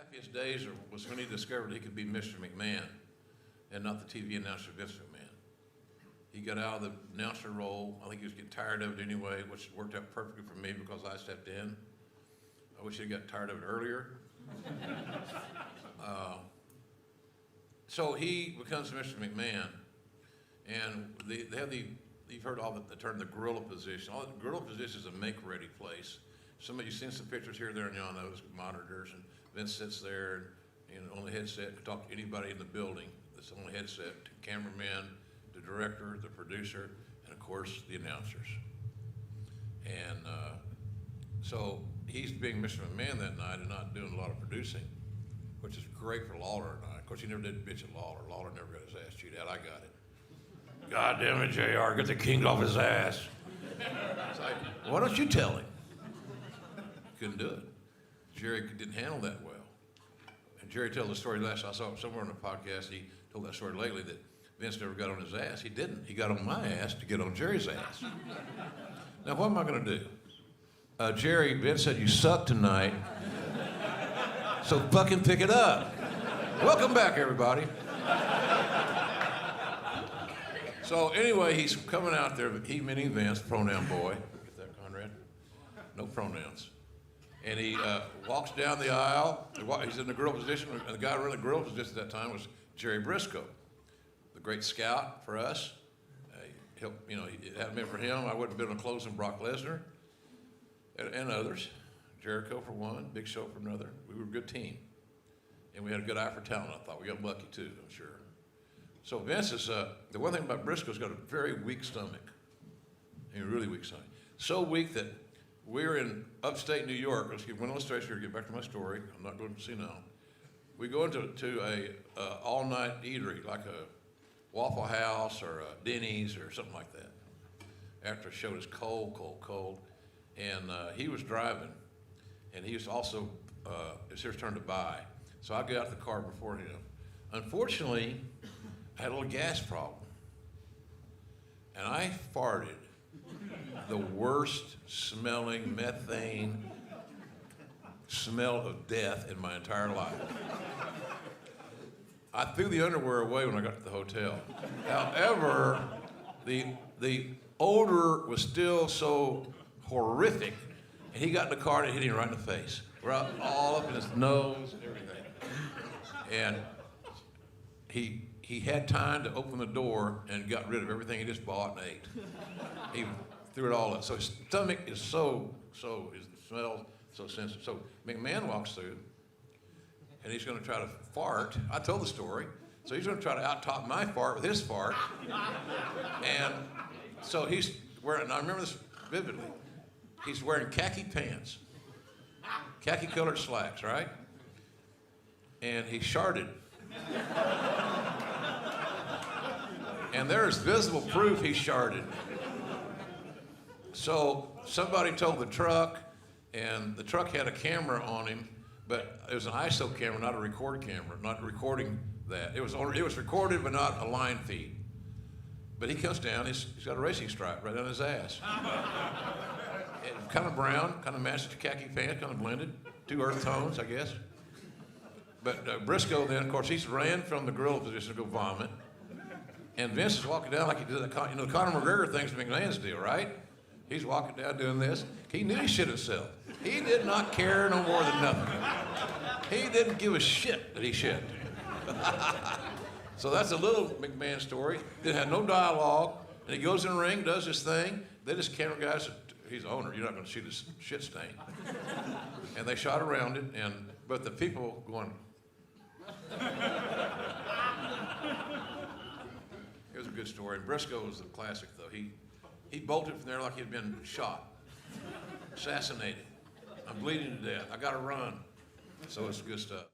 happiest days was when he discovered he could be Mr. McMahon and not the TV announcer Vince McMahon. He got out of the announcer role. I think he was getting tired of it anyway, which worked out perfectly for me because I stepped in. I wish he'd got tired of it earlier. So he becomes Mr. McMahon, and they have you've heard all the term the gorilla position. All the gorilla position is a make-ready place. You've seen some pictures here, there, and y'all know those monitors, and Vince sits there and on the headset and talk to anybody in the building that's on the headset, to cameraman, the director, the producer, and of course the announcers. And so he's being Mr. McMahon that night and not doing a lot of producing, which is great for Lawler and I. Of course, he never did bitch at Lawler. Lawler never got his ass chewed out. I got it. God damn it, JR, get the king off his ass. It's like, why don't you tell him? Couldn't do it. Jerry didn't handle that well. And Jerry told the story I saw it somewhere on the podcast, he told that story lately that Vince never got on his ass. He didn't. He got on my ass to get on Jerry's ass. Now, what am I going to do? Vince said, you suck tonight, so fucking pick it up. Welcome back, everybody. So anyway, he's coming out there, he meaning Vince, pronoun boy. Get that, Conrad? No pronouns. And he walks down the aisle. He's in the grill position, and the guy running the grill position at that time was Jerry Briscoe, the great scout for us. It hadn't been for him, I wouldn't have been able to close in Brock Lesnar and others. Jericho for one, Big Show for another. We were a good team. And we had a good eye for talent, I thought. We got lucky too, I'm sure. So Vince is, the one thing about Briscoe's got a very weak stomach. A really weak stomach. So weak that we're in upstate New York. Let's give one illustration here to get back to my story. I'm not going to see now. We go into a all-night eatery, like a Waffle House or a Denny's or something like that. After a show, it's cold, cold, cold. And he was driving, and he was also, it's his turn to buy. So I get out of the car before him. Unfortunately, I had a little gas problem. And I farted the worst smelling methane smell of death in my entire life. I threw the underwear away when I got to the hotel. However, the odor was still so horrific, and he got in the car and it hit him right in the face. Right all up in his nose and everything. And he had time to open the door and got rid of everything he just bought and ate. He threw it all up. So his stomach is it smells so sensitive. So McMahon walks through, and he's going to try to fart. I told the story. So he's going to try to out-top my fart with his fart. And so he's wearing, and I remember this vividly, he's wearing khaki pants, khaki-colored slacks, right? And he sharted. And there is visible proof he sharted. So somebody told the truck, and the truck had a camera on him, but it was an ISO camera, not a record camera, not recording that. It was recorded, but not a line feed. But he comes down, he's got a racing stripe right on his ass. Kind of brown, kind of matched the khaki pants, kind of blended. 2 earth tones, I guess. But Briscoe then, of course, he's ran from the grill position to go vomit. And Vince is walking down like he did the Conor McGregor thing's McMahon's deal, right? He's walking down doing this. He knew he shit himself. He did not care no more than nothing. He didn't give a shit that he shit. So that's a little McMahon story. It had no dialogue. And he goes in the ring, does his thing. They just camera guys, he's the owner, you're not going to shoot his shit stain. And they shot around it, but the people going. It was a good story. And Briscoe was the classic, though. He bolted from there like he'd been shot, assassinated. I'm bleeding to death. I got to run. So it's good stuff.